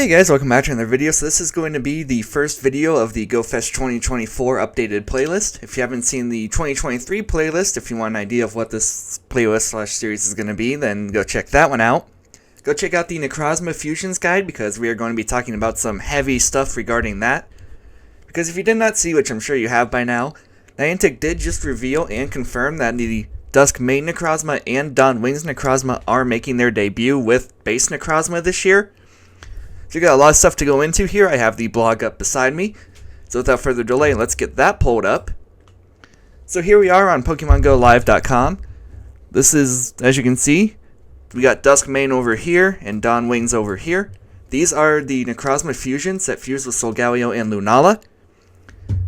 Hey guys, welcome back to another video. So this is going to be the first video of the GoFest 2024 updated playlist. If you haven't seen the 2023 playlist, if you want an idea of what this playlist / series is going to be, then go check that one out. Go check out the Necrozma Fusions guide because we are going to be talking about some heavy stuff regarding that. Because if you did not see, which I'm sure you have by now, Niantic did just reveal and confirm that the Duskmane Necrozma and Dawn Wings Necrozma are making their debut with base Necrozma this year. So we got a lot of stuff to go into here. I have the blog up beside me. So without further delay, let's get that pulled up. So here we are on PokemonGoLive.com. This is, as you can see, we got Duskmane over here and Dawn Wings over here. These are the Necrozma fusions that fuse with Solgaleo and Lunala.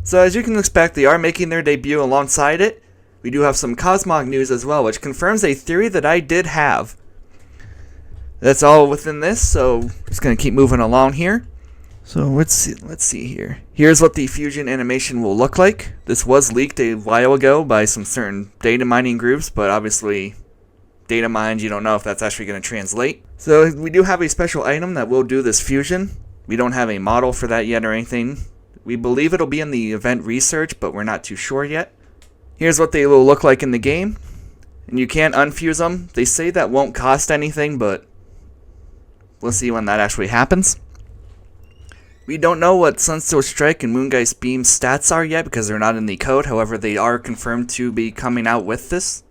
So as you can expect, they are making their debut alongside it. We do have some COSMOG news as well, which confirms a theory that I did have. That's all within this, so just going to keep moving along here. So let's see here. Here's what the fusion animation will look like. This was leaked a while ago by some certain data mining groups, but obviously data mined, you don't know if that's actually going to translate. So we do have a special item that will do this fusion. We don't have a model for that yet or anything. We believe it'll be in the event research, but we're not too sure yet. Here's what they will look like in the game. And you can't unfuse them. They say that won't cost anything, but we'll see when that actually happens. We don't know what Sunsteel Strike and Moongeist Beam stats are yet because they're not in the code. However, they are confirmed to be coming out with this.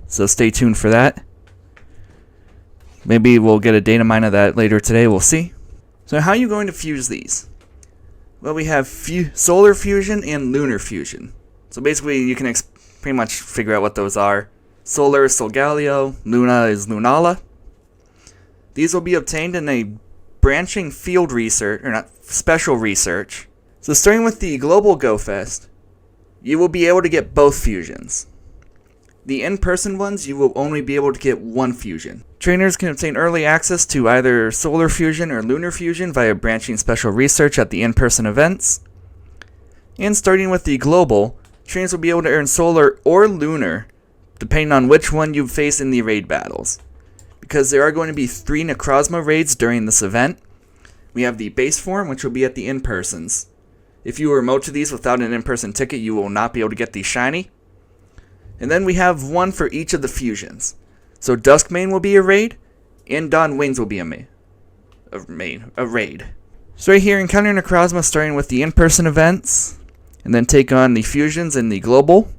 So stay tuned for that. Maybe we'll get a data mine of that later today. We'll see. So how are you going to fuse these? Well, we have Solar Fusion and Lunar Fusion. So basically, you can pretty much figure out what those are. Solar is Solgaleo, Luna is Lunala. These will be obtained in a branching field research, or not, special research. So starting with the Global GoFest, you will be able to get both fusions. The in-person ones, you will only be able to get one fusion. Trainers can obtain early access to either Solar Fusion or Lunar Fusion via branching special research at the in-person events. And starting with the Global, trainers will be able to earn Solar or Lunar, depending on which one you face in the raid battles. Because there are going to be 3 Necrozma raids during this event. We have the base form, which will be at the in-persons. If you remote to these without an in-person ticket, you will not be able to get the shiny. And then we have one for each of the fusions. So Duskmane will be a raid, and Dawn Wings will be a raid. So right here, encounter Necrozma starting with the in-person events, and then take on the fusions in the global.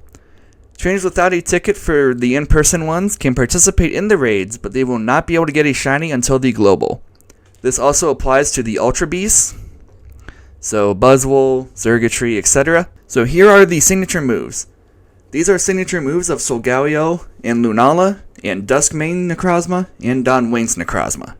Trainers without a ticket for the in-person ones can participate in the raids, but they will not be able to get a shiny until the global. This also applies to the Ultra Beasts, so Buzzwole, Zergatry, etc. So here are the signature moves. These are signature moves of Solgaleo and Lunala, and Duskmane Necrozma, and Dawn Wings Necrozma.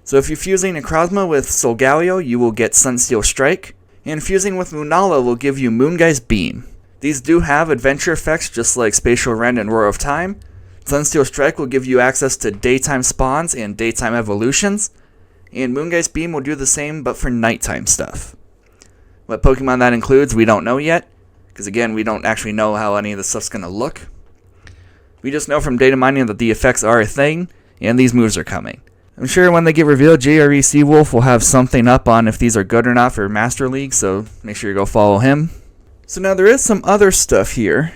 So if you're fusing Necrozma with Solgaleo, you will get Sunsteel Strike, and fusing with Lunala will give you Moongeist Beam. These do have adventure effects just like Spatial Rend and Roar of Time. Sunsteel Strike will give you access to daytime spawns and daytime evolutions, and Moongeist Beam will do the same but for nighttime stuff. What Pokemon that includes, we don't know yet, because again, we don't actually know how any of this stuff's going to look. We just know from data mining that the effects are a thing, and these moves are coming. I'm sure when they get revealed, JRE Seawolf will have something up on if these are good or not for Master League, so make sure you go follow him. So now there is some other stuff here.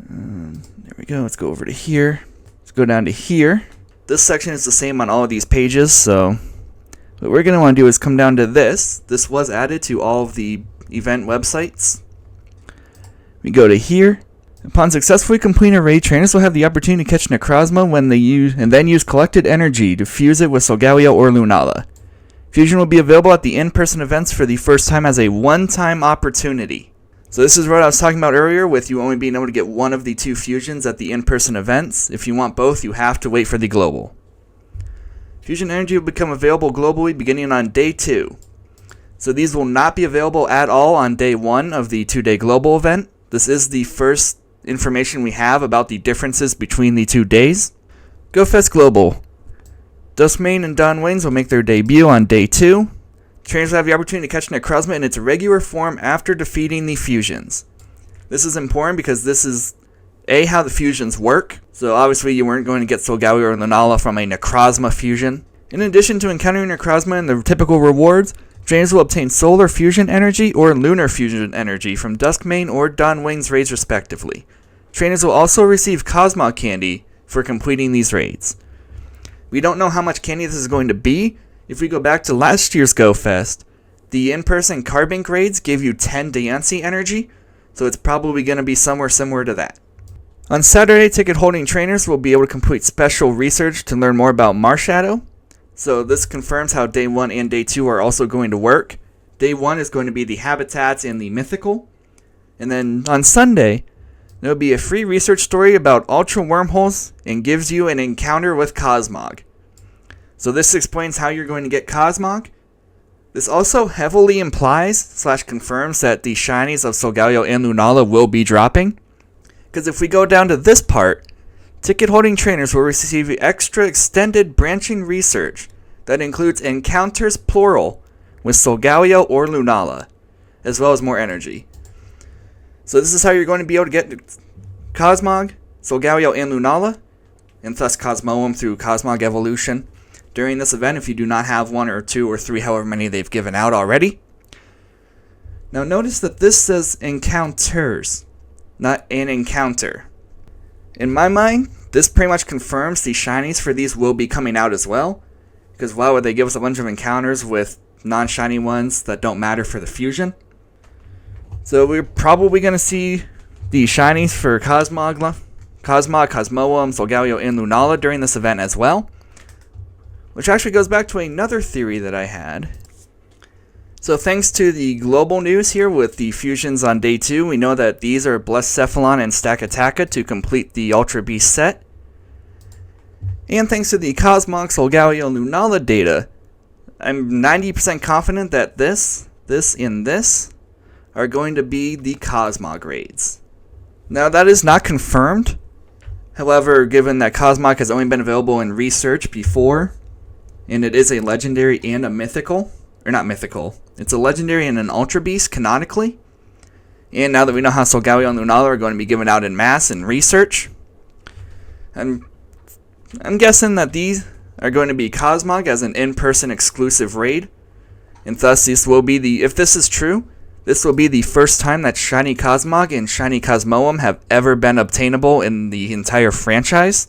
There we go. Let's go over to here. Let's go down to here. This section is the same on all of these pages, so what we're going to want to do is come down to this. This was added to all of the event websites. We go to here. Upon successfully completing a raid, trainers will have the opportunity to catch Necrozma when they use collected energy to fuse it with Solgaleo or Lunala. Fusion will be available at the in-person events for the first time as a one-time opportunity. So this is what I was talking about earlier with you only being able to get one of the 2 fusions at the in-person events. If you want both, you have to wait for the global. Fusion energy will become available globally beginning on day 2. So these will not be available at all on day 1 of the 2-day global event. This is the first information we have about the differences between the 2 days. GoFest Global. Duskmane and Dawn Wings will make their debut on day 2. Trainers will have the opportunity to catch Necrozma in its regular form after defeating the fusions. This is important because this is how the fusions work. So obviously you weren't going to get Solgaleo or Lunala from a Necrozma fusion. In addition to encountering necrozma and the typical rewards, trainers will obtain solar fusion energy or lunar fusion energy from Duskmane or Dawnwing's raids respectively. Trainers will also receive COSMOG candy for completing these raids. We don't know how much candy this is going to be. If we go back to last year's Go Fest, the in-person Carbink raids gave you 10 Diancie energy, so it's probably going to be somewhere similar to that. On Saturday, ticket-holding trainers will be able to complete special research to learn more about Marshadow. So this confirms how Day 1 and Day 2 are also going to work. Day 1 is going to be the habitats and the mythical. And then on Sunday, there will be a free research story about ultra wormholes and gives you an encounter with COSMOG. So this explains how you're going to get COSMOG. This also heavily implies / confirms that the shinies of solgaleo and lunala will be dropping. Because if we go down to this part, ticket-holding trainers will receive extra extended branching research that includes encounters plural with solgaleo or lunala, as well as more energy. So this is how you're going to be able to get COSMOG, solgaleo, and lunala, and thus Cosmoem through COSMOG evolution during this event if you do not have 1 or 2 or 3, however many they've given out already. Now notice that this says encounters, not an encounter. In my mind, this pretty much confirms the shinies for these will be coming out as well, because why would they give us a bunch of encounters with non-shiny ones that don't matter for the fusion? So we're probably going to see the shinies for COSMOG, Cosmoem, solgaleo, and lunala during this event as well, which actually goes back to another theory that I had. So thanks to the global news here with the fusions on Day 2, we know that these are Blacephalon and Stakataka to complete the Ultra Beast set. And thanks to the COSMOG, solgaleo, lunala data, I'm 90% confident that this, and this are going to be the COSMOG raids. Now that is not confirmed. However, given that COSMOG has only been available in research before, and it is a legendary and a mythical, or not mythical, it's a legendary and an ultra beast canonically. And now that we know how solgaleo and lunala are going to be given out in mass in research, I'm guessing that these are going to be COSMOG as an in-person exclusive raid. And thus this will be the, if this is true, this will be the first time that shiny COSMOG and shiny Cosmoem have ever been obtainable in the entire franchise.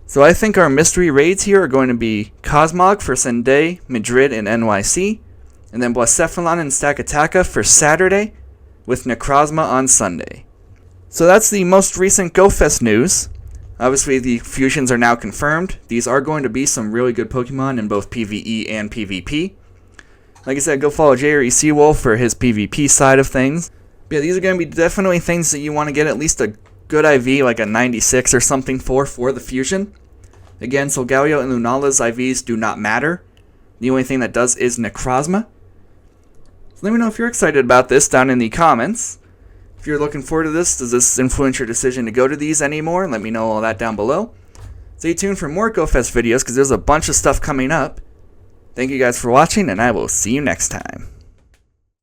So I think our mystery raids here are going to be COSMOG for Sunday, Madrid, and NYC, and then Blacephalon and Stakataka for Saturday, with necrozma on Sunday. So that's the most recent GoFest news. Obviously the fusions are now confirmed. These are going to be some really good Pokemon in both PvE and PvP. Like I said, go follow JRE Seawolf for his PvP side of things. But yeah, these are going to be definitely things that you want to get at least a good IV, like a 96 or something for the fusion. Again, solgaleo and lunala's IVs do not matter. The only thing that does is necrozma. So let me know if you're excited about this down in the comments. If you're looking forward to this, does this influence your decision to go to these anymore? Let me know all that down below. Stay tuned for more GoFest videos because there's a bunch of stuff coming up. Thank you guys for watching, and I will see you next time.